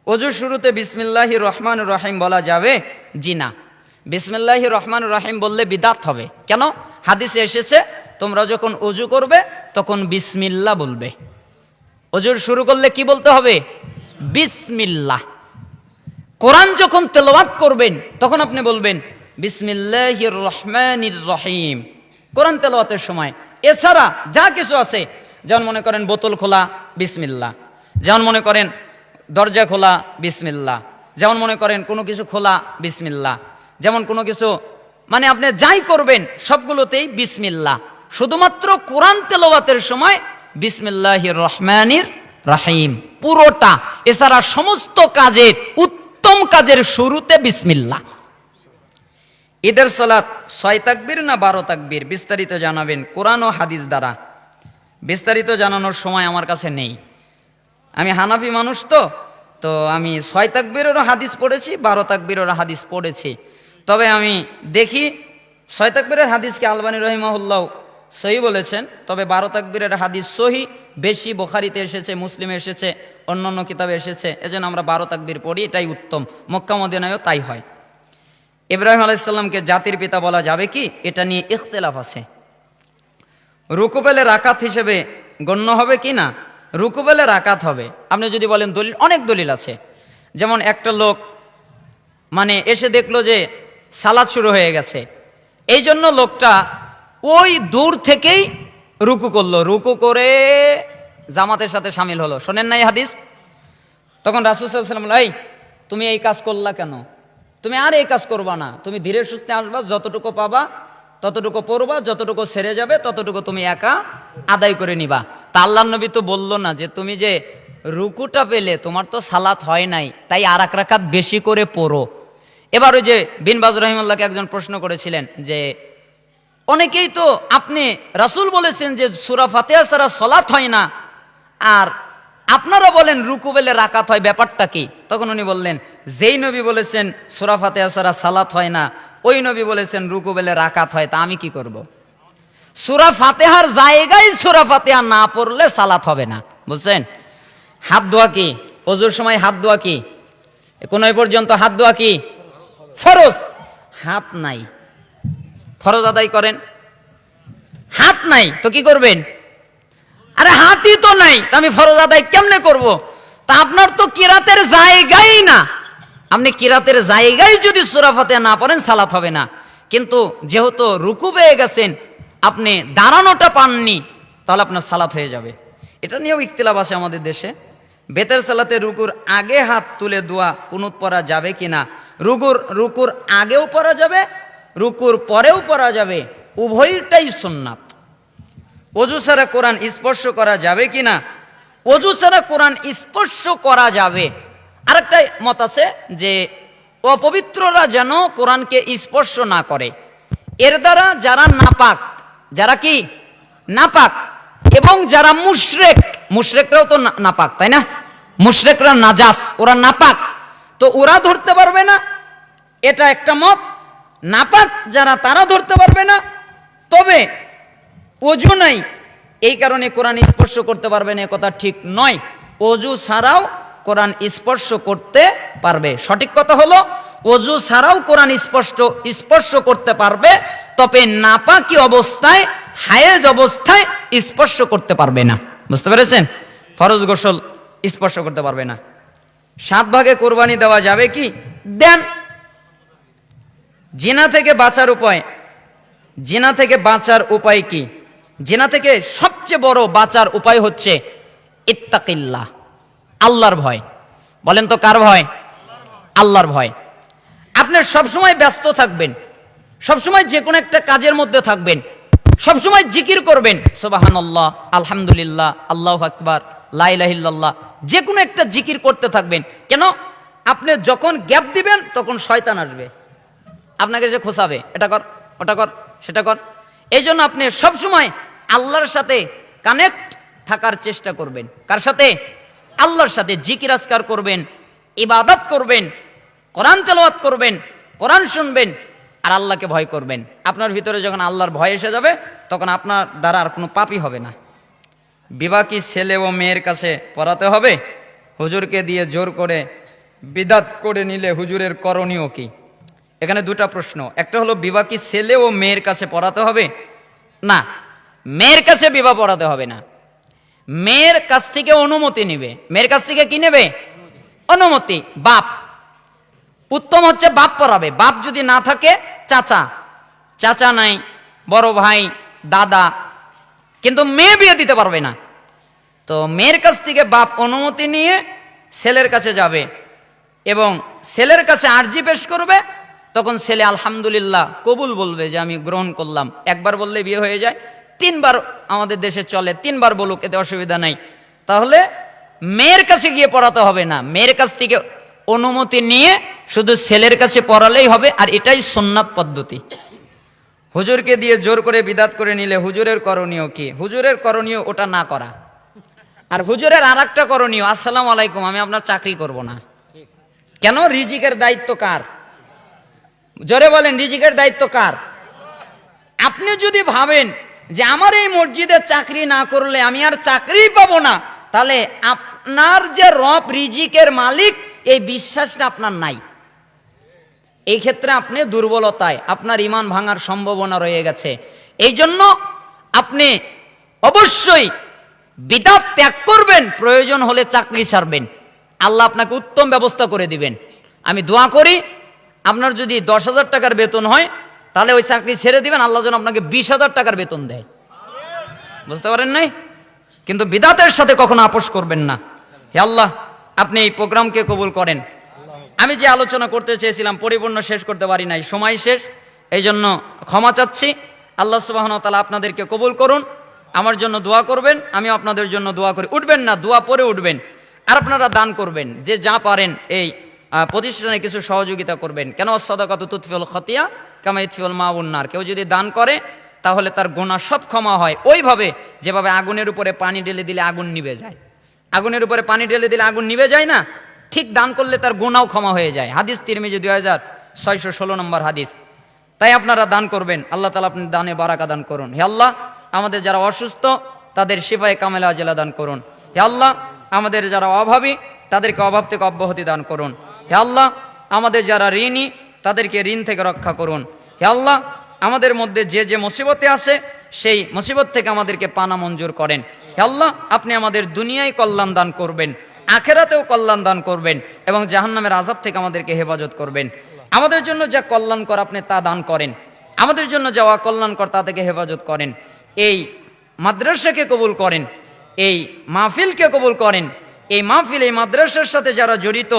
অজুর শুরুতে বিসমিল্লাহির রহমানির রহিম বলা যাবে? জি না, বিসমিল্লাহির রহমানির রহিম বললে বিদাত হবে। কেন? হাদিসে এসেছে তোমরা যখন অজু করবে তখন বিসমিল্লাহ বলবে। অজুর শুরু করলে কি বলতে হবে? বিসমিল্লাহ। কোরআন যখন তেলাওয়াত করবেন তখন আপনি বলবেন বিসমিল্লাহির রহমানির রহিম কোরআন তেলাওয়াতের সময়। এছাড়া যা কিছু আছে, যেমন মনে করেন বোতল খোলা, বিসমিল্লাহ। যেমন মনে করেন দরজা খোলা, বিসমিল্লাহ। যেমন মনে করেন কোনো কিছু খোলা, বিসমিল্লাহ। যেমন কোনো কিছু মানে আপনি যাই করবেন সবগুলোতেই বিসমিল্লাহ। শুধুমাত্র কোরআন তেলাওয়াতের সময় বিসমিল্লাহির রহমানির রহিম পুরোটা। এছাড়া সমস্ত কাজের, উত্তম কাজের শুরুতে বিসমিল্লাহ। ঈদের সালাত 6 তাকবীর না 12 তাকবীর? বিস্তারিত জানাবেন কোরআন ও হাদিস দ্বারা। বিস্তারিত জানানোর সময় আমার কাছে নেই। আমি হানাফি মানুষ, তো আমি 6 তাকবীরেরও হাদিস পড়েছি, 12 তাকবীরেরও হাদিস পড়েছি। তবে আমি দেখি 6 তাকবীরের হাদিসকে আলবানী রহিমাহুল্লাহ সহি বলেছেন, তবে 12 তাকবীরের হাদিস সহি বেশি, বুখারীতে এসেছে, মুসলিমে এসেছে, অন্যান্য কিতাবে এসেছে। এজন্য আমরা 12 তাকবীর পড়ি, এটাই উত্তম। মক্কা মদিনায়ও তাই হয়। ইব্রাহিম আলাইহিস সালামকে জাতির পিতা বলা যাবে কি? এটা নিয়ে ইখতিলাফ আছে। রুকুবেলে রাকাত হিসেবে গণ্য হবে কি না? রুকুবেলে রাকাত হবে। আপনি যদি বলেন দলিল, অনেক দলিল আছে। যেমন একটা লোক মানে এসে দেখলো যে সালাত শুরু হয়ে গেছে, এই জন্য লোকটা ওই দূর থেকেই রুকু করলো, রুকু করে জামাতের সাথে সামিল হলো। শোনেন না এই হাদিস? তখন রাসূল সাল্লাল্লাহু আলাইহি ওয়াসাল্লাম বললেন, এই তুমি এই কাজ করলা কেন? তুমি আর এই কাজ করবা না, তুমি ধীরে সুস্থে আসবা, যতটুকু পাবা ততটুকু পড়বা, যতটুকু ছেড়ে যাবে ততটুকু তুমি একা আদায় করে নিবা। তা আল্লাহর নবী তো বললো না যে তুমি যে রুকুটা পেলে তোমার তো সালাত হয় নাই, তাই আর এক রাকাত বেশি করে পড়ো। এবার ওই যে বিন বাজ রাহিমাহুল্লাহকে একজন প্রশ্ন করেছিলেন যে অনেকেই তো আপনি রাসূল বলেছেন যে সূরা ফাতিহা ছাড়া সালাত হয় না, আর আপনারা বলেন রুকু পেলে রাকাত হয়, ব্যাপারটা কি? তখন উনি বললেন, যেই নবী বলেছেন সূরা ফাতিহা ছাড়া সালাত হয় না, ওই নবী বলেছেন রুকু পেলে রাকাত হয়, তা আমি কি করব? সূরা ফাতিহার জায়গায় সূরা ফাতিহা না পড়লে সালাত হবে না, বুঝছেন? হাত ধোয়া কি? ওযুর সময় হাত ধোয়া কি? কোন পর্যন্ত হাত ধোয়া কি ফরজ? হাত নাই, ফরজ আদায় করেন। হাত নাই তো কি করবেন? আরে হাতই তো নাই, আমি ফরজ আদায় কেমনে করব? তা আপনার তো কিরাতের জায়গাই না। আপনি কিরাতের জায়গায় যদি সূরা ফাতিহা না পড়েন সালাত হবে না। কিন্তু যেহেতু রুকু পেয়ে গেছেন, আপনি দাঁড়ানোটা পাননি, তাহলে আপনার সালাত হয়ে যাবে। এটা নিয়েও ইখতিলাফ আছে আমাদের দেশে। বেতের সালাতে রুকুর আগে হাত তুলে দোয়া কুনুত পড়া যাবে কিনা? রুকুর আগেও পড়া যাবে, রুকুর পরেও পড়া যাবে, উভয়টাই সুন্নাত। ওযু ছাড়া কোরআন স্পর্শ করা যাবে কিনা? ওযু ছাড়া কোরআন স্পর্শ করা যাবে। আরেকটা মত আছে যে অপবিত্ররা যেন কোরআনকে স্পর্শ না করে। এর দ্বারা যারা নাপাক, যারা কি নাপাক, এবং যারা মুশরিক, মুশরিকরাও তো নাপাক, তাই না? মুশরিকরা নাজাস, ওরা নাপাক, তো ওরা ধরতে পারবে না, এটা একটা মত। নাপাক যারা, তারা ধরতে পারবে না। তবে ওযু নাই এই কারণে কোরআন স্পর্শ করতে পারবে না, কথা ঠিক নয়। ওযু ছাড়াও কোরআন স্পর্শ করতে পারবে। সঠিক কথা হলো ওযু ছাড়াও কোরআন স্পর্শ করতে পারবে, তবে নাপাকি অবস্থায়, হায়েজ অবস্থায় স্পর্শ করতে পারবে না। বুঝতে পেরেছেন? ফরজ গোসল স্পর্শ করতে পারবে না। 7 ভাগে কোরবানি দেওয়া যাবে কি? দেন। জিনা থেকে বাঁচার উপায়, জিনা থেকে বাঁচার উপায় কি? জিনা থেকে সবচেয়ে বড় বাঁচার উপায় হচ্ছে ইত্তাকিল্লাহ, আল্লাহর ভয়। বলেন তো কার ভয়? আল্লাহর ভয়। আপনি সবসময় ব্যস্ত থাকবেন, সবসময় যে কোনো একটা কাজের মধ্যে থাকবেন, সবসময় জিকির করবেন, সুবহানাল্লাহ, আলহামদুলিল্লাহ, আল্লাহু আকবার, লা ইলাহা ইল্লাল্লাহ, যে কোনো একটা জিকির করতে থাকবেন। কেন? আপনি যখন গ্যাপ দিবেন তখন শয়তান আসবে, আপনাকে যে খোঁচাবে, এটা কর, ওটা কর, সেটা কর। এই জন্য আপনি সবসময় আল্লাহর সাথে কানেক্ট থাকার চেষ্টা করবেন। কার সাথে? আল্লাহর সাথে। জিকির আজকার করবেন, ইবাদত করবেন, কোরআন তেলাওয়াত করবেন, কোরআন শুনবেন, আর আল্লাহকে ভয় করবেন। আপনার ভিতরে যখন আল্লাহর ভয় এসে যাবে, তখন আপনার দ্বারা আর কোনো পাপই হবে না। বিবাহ কি ছেলে ও মেয়ের কাছে পড়াতে হবে? হুজুরকে দিয়ে জোর করে বিদাত করে নিলে হুজুরের করণীয় কি? এখানে দুটা প্রশ্ন। একটা হলো বিবাহ কি ছেলে ও মেয়ের কাছে পড়াতে হবে? না, মেয়ের কাছে বিবাহ পড়াতে হবে না। মেয়ের কাছ থেকে অনুমতি নেবে। মেয়ের কাছ থেকে কি নেবে? অনুমতি। বাপ, উত্তম হচ্ছে বাপ পড়াবে। বাপ যদি না থাকে চাচা, চাচা নাই, বড় ভাই, দাদা, কিন্তু মেয়ে বিয়ে দিতে পারবে না। তো মেয়ের কাছ থেকে বাপ অনুমতি নিয়ে ছেলের কাছে যাবে এবং ছেলের কাছে আরজি পেশ করবে। তখন ছেলে আলহামদুলিল্লাহ কবুল বলবে যে আমি গ্রহণ করলাম। একবার বললে বিয়ে হয়ে যায়, তিনবার আমাদের দেশে চলে, তিনবার বলুক, এতে অসুবিধা নাই। তাহলে মেয়ের কাছে গিয়ে পড়াতে হবে না, মেয়ের কাছ থেকে অনুমতি নিয়ে শুধু ছেলের কাছে পড়ালেই হবে। আর এটাই সুন্নাত পদ্ধতি। হুজুরকে দিয়ে জোর করে বিদাত করে নিলে হুজুরের করণীয় কি? হুজুরের করণীয় ওটা না করা। আর হুজুরের আর একটা করণীয়, আসসালামু আলাইকুম, আমি আপনার চাকরি করব না। কেন? রিজিকের দায়িত্ব কার? জোরে বলেন, রিজিকের দায়িত্ব কার? আপনি যদি ভাবেন যে আমার এই মসজিদে চাকরি না করলে আমি আর চাকরি পাবো না, তাহলে আপনার যে রব রিজিকের মালিক, এই বিশ্বাসটা আপনার নাই। এই ক্ষেত্রে আপনি দুর্বলতায়, আপনার ঈমান ভাঙার সম্ভাবনা রয়ে গেছে। এই জন্য আপনি অবশ্যই বিদআত ত্যাগ করবেন, প্রয়োজন হলে চাকরি ছাড়বেন, আল্লাহ আপনাকে উত্তম ব্যবস্থা করে দিবেন। আমি দোয়া করি আপনার যদি 10,000 টাকার বেতন হয় তাহলে ওই চাকরি ছেড়ে দিবেন, আল্লাহ যেন আপনাকে 20,000 টাকার বেতন দেয়। বুঝতে পারেন নাই? কিন্তু বিদআতের সাথে কখনো আপোষ করবেন না। হে আল্লাহ, আপনি এই প্রোগ্রামকে কবুল করেন। আমি যে আলোচনা করতে চেয়েছিলাম পরিপূর্ণ শেষ করতে পারি নাই, সময় শেষ, এই জন্য ক্ষমা চাচ্ছি। আল্লাহ সুবহানাহু ওয়া তাআলা আপনাদেরকে কবুল করুন। আমার জন্য দোয়া করবেন, আমিও আপনাদের জন্য দোয়া করি। উঠবেন না, দোয়া পরে উঠবেন। আর আপনারা দান করবেন, যে যা পারেন এই প্রতিষ্ঠানে কিছু সহযোগিতা করবেন। কেন? সাদাকাতু তুতফিউল খাতিয়া কামা ইতফিউল মাউন নার। কেউ যদি দান করে তাহলে তার গুনাহ সব ক্ষমা হয়, ওইভাবে যেভাবে আগুনের উপরে পানি ঢেলে দিলে আগুন নিভে যায়। আগুনের উপরে পানি ঢেলে দিলে আগুন নিভে যায় না? ঠিক দান করলে তার গুনাহও ক্ষমা হয়ে যায়। হাদিস তিরমিজি 2616 নম্বর হাদিস। তাই আপনারা দান করবেন। আল্লাহ তাআলা আপনি দানে বারাকা দান করুন। হে আল্লাহ, আমাদের যারা অসুস্থ তাদের শিফায়ে কামেলা আজেলা দান করুন। হে আল্লাহ, আমাদের যারা অভাবী তাদেরকে অভাব থেকে অব্যাহতি দান করুন। হে আল্লাহ, আমাদের যারা ঋণী তাদেরকে ঋণ থেকে রক্ষা করুন। হে আল্লাহ, আমাদের মধ্যে যে যে মুসিবতে আছে সেই মুসিবত থেকে আমাদেরকে পানা মঞ্জুর করেন। হে আল্লাহ, আপনি আমাদের দুনিয়ায় কল্যাণ দান করবেন, আখেরাতেও কল্যাণ দান করবেন এবং জাহান্নামের আযাব থেকে আমাদেরকে হেফাজত করবেন। আমাদের জন্য যা কল্যাণকর আপনি তা দান করেন, আমাদের জন্য যা অকল্যাণকর তা থেকে হেফাজত করেন। এই মাদ্রাসাকে কবুল করেন, এই মাহফিলকে কবুল করেন। এই মাহফিল, এই মাদ্রাসার সাথে যারা জড়িত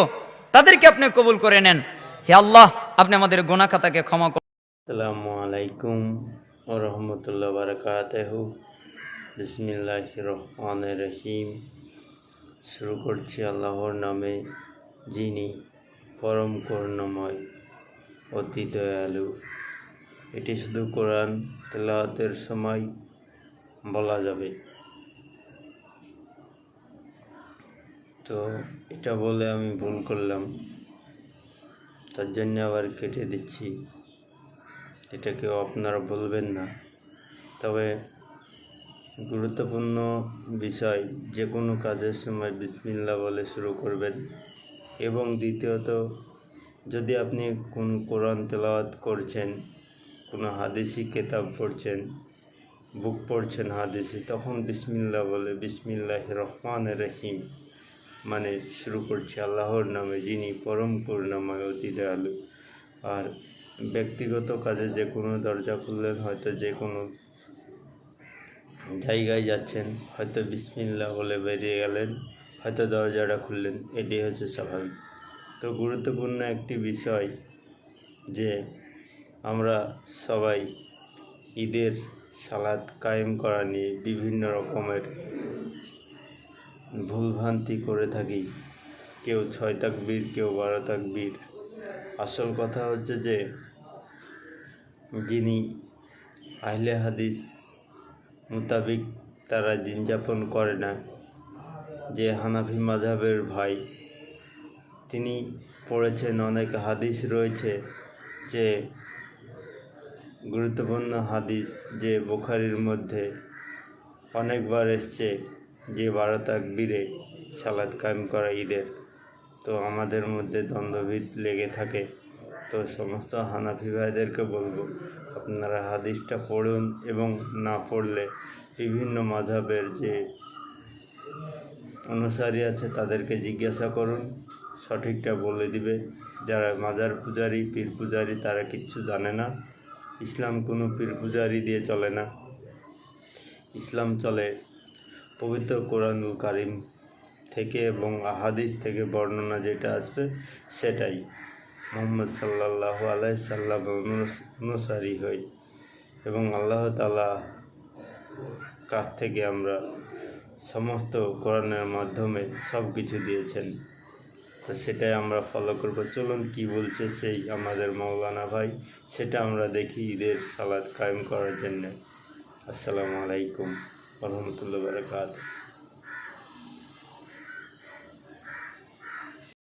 তাদেরকে আপনি কবুল করে নেন। হে আল্লাহ, আপনি আমাদের গুনাহ খাতাকে ক্ষমা করুন। আসসালামু আলাইকুম ওয়া রাহমাতুল্লাহি ওয়া বারাকাতুহু। বিসমিল্লাহির রহমানির রহিম। শুরু করছি আল্লাহর নামে, যিনি পরম করুণাময়, অতি দয়ালু। এটি শুধু কোরআন তেলাওয়াতের সময় বলা যাবে। তো এটা বলে আমি ভুল করলাম, তার জন্য আবার কেটে দিচ্ছি। এটাকেও আপনারা বলবেন না। তবে গুরুত্বপূর্ণ বিষয়, যে কোনো কাজের সময় বিসমিল্লাহ বলে শুরু করবেন। এবং দ্বিতীয়ত, যদি আপনি কোনো কোরআন তেলাওয়াত করছেন, কোনো হাদিসি কিতাব পড়ছেন, বুক পড়ছেন হাদিসি, তখন বিসমিল্লাহ বলে বিসমিল্লাহির রহমানির রহিম মানে শুরু করছি আল্লাহর নামে, যিনি পরম করুণাময়, অতি দয়ালু। আর ব্যক্তিগত কাজে যে কোনো দরজা খুললেন, হয়তো যে কোনো জায়গায় যাচ্ছেন, হয়তো বিসমিল্লাহ বলে বেরিয়ে গেলেন, হয়তো দরজাটা খুললেন, এটি হচ্ছে স্বাভাবিক। তো গুরুত্বপূর্ণ একটি বিষয় যে আমরা সবাই ঈদের সালাত কায়েম করা নিয়ে বিভিন্ন রকমের ভুলভ্রান্তি করে থাকি। কেউ 6 তাকবীর, কেউ 12 তাকবীর। আসল কথা হচ্ছে যে যিনি আহলে হাদিস মোতাবিক তারা দিন যাপন করে না, যে হানাফি মাযহাবের ভাই, তিনি পড়েছেন, অনেক হাদিস রয়েছে যে গুরুত্বপূর্ণ হাদিস, যে বুখারীর মধ্যে অনেকবার এসছে যে 12 তাকবীরে সালাত কায়েম করা ঈদের। তো আমাদের মধ্যে দ্বন্দ্বভিদ লেগে থাকে। তো সমস্ত হানাফি ভাইদেরকে বলবো, আপনারা হাদিসটা পড়ুন এবং না পড়লে বিভিন্ন মাযহাবের যে অনুসারী আছে তাদেরকে জিজ্ঞাসা করুন, সঠিকটা বলে দিবে। যারা মাজার পূজারী, পীর পূজারী, তারা কিচ্ছু জানে না। ইসলাম কোনো পীর পূজারী দিয়ে চলে না। ইসলাম চলে পবিত্র কোরআনুল কারিম থেকে এবং আহাদিস থেকে বর্ণনা যেটা আসবে সেটাই। মুহাম্মদ সাল্লাল্লাহু আলাইহি সাল্লাম অনুসারী হই এবং আল্লাহ তাআলা কাছ থেকে আমরা সমস্ত কোরআনের মাধ্যমে সব কিছু দিয়েছেন, তো সেটাই আমরা ফলো করবো। চলুন কি বলছে সেই আমাদের মৌলানা ভাই, সেটা আমরা দেখি ঈদের সালাত কায়েম করার জন্য। আসসালামু আলাইকুম ওয়া রাহমাতুল্লাহি ওয়া বারাকাতুহু।